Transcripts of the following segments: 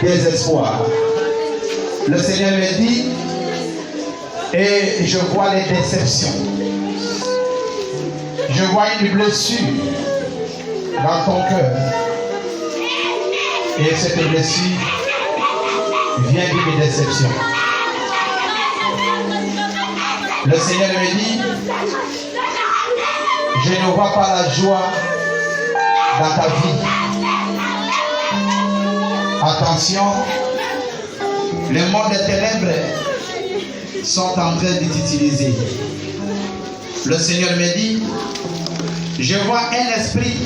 désespoir. Le Seigneur me dit, et je vois les déceptions. Je vois une blessure dans ton cœur. Et cette blessure vient d'une déception. Le Seigneur me dit, je ne vois pas la joie dans ta vie. Attention, le monde des ténèbres sont en train de t'utiliser. Le Seigneur me dit, je vois un esprit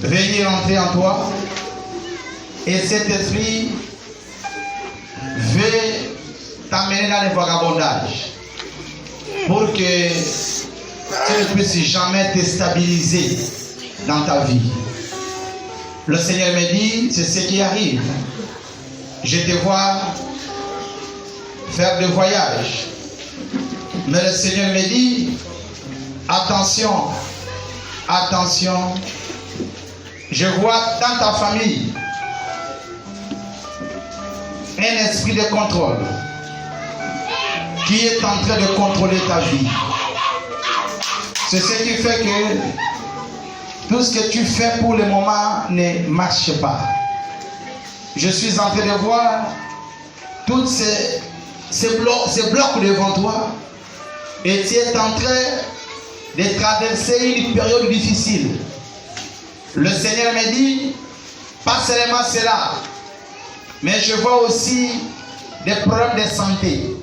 venir entrer en toi, et cet esprit veut t'amener dans le vagabondage pour que tu ne puisses jamais te stabiliser dans ta vie. Le Seigneur me dit, c'est ce qui arrive. Je te vois faire des voyages. Mais le Seigneur me dit, attention, attention. Je vois dans ta famille un esprit de contrôle qui est en train de contrôler ta vie. C'est ce qui fait que tout ce que tu fais pour le moment ne marche pas. Je suis en train de voir tous ces blocs devant toi, et tu es en train de traverser une période difficile. Le Seigneur me dit, pas seulement cela, mais je vois aussi des problèmes de santé.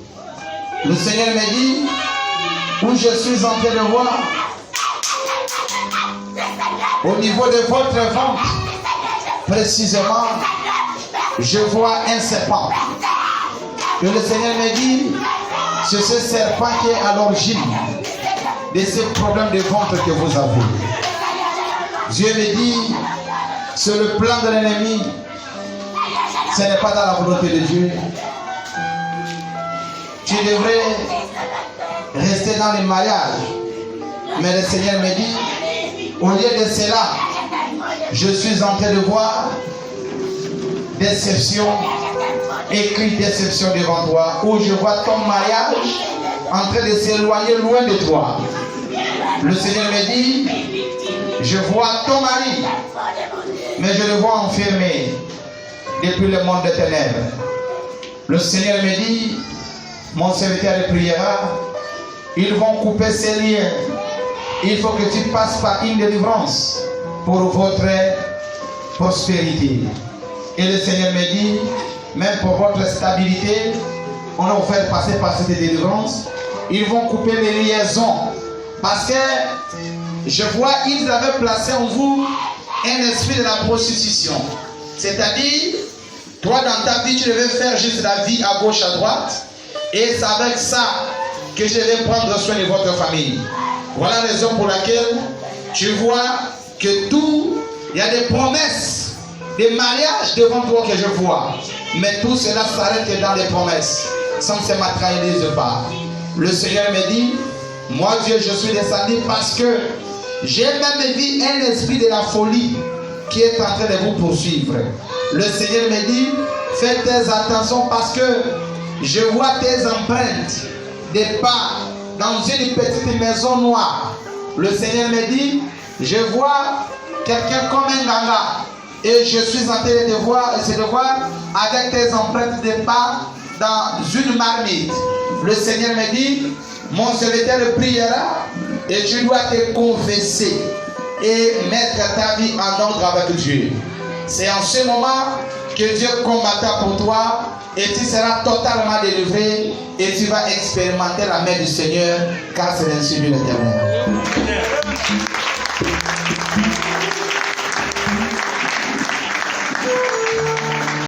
Le Seigneur me dit, où je suis en train de voir, au niveau de votre ventre, précisément, je vois un serpent. Et le Seigneur me dit, c'est ce serpent qui est à l'origine de ce problème de ventre que vous avez. Dieu me dit, c'est le plan de l'ennemi. Ce n'est pas dans la volonté de Dieu. Tu devrais rester dans les mariages. Mais le Seigneur me dit, au lieu de cela, je suis en train de voir déception, écrit déception devant toi, où je vois ton mariage en train de s'éloigner loin de toi. Le Seigneur me dit, je vois ton mari, mais je le vois enfermé depuis le monde des ténèbres. Le Seigneur me dit, mon serviteur de prière, ils vont couper ces liens. Il faut que tu passes par une délivrance pour votre prospérité. Et le Seigneur me dit, même pour votre stabilité, on va vous faire passer par cette délivrance. Ils vont couper les liaisons. Parce que je vois, ils avaient placé en vous un esprit de la prostitution. C'est-à-dire, toi dans ta vie, tu devais faire juste la vie à gauche, à droite. Et c'est avec ça que je vais prendre soin de votre famille. Voilà la raison pour laquelle tu vois que tout, il y a des promesses, des mariages devant toi que je vois. Mais tout cela s'arrête dans les promesses, sans se matérialiser pas. Le Seigneur me dit, moi Dieu, je suis descendu parce que j'ai même vu un esprit de la folie qui est en train de vous poursuivre. Le Seigneur me dit, faites attention parce que je vois tes empreintes des pas dans une petite maison noire. Le Seigneur me dit, je vois quelqu'un comme un ganga. Et je suis en train de voir avec tes empreintes de pas dans une marmite. Le Seigneur me dit, mon serviteur priera et tu dois te confesser et mettre ta vie en ordre avec Dieu. C'est en ce moment que Dieu combattra pour toi et tu seras totalement délivré et tu vas expérimenter la main du Seigneur, car c'est ainsi dit l'Éternel.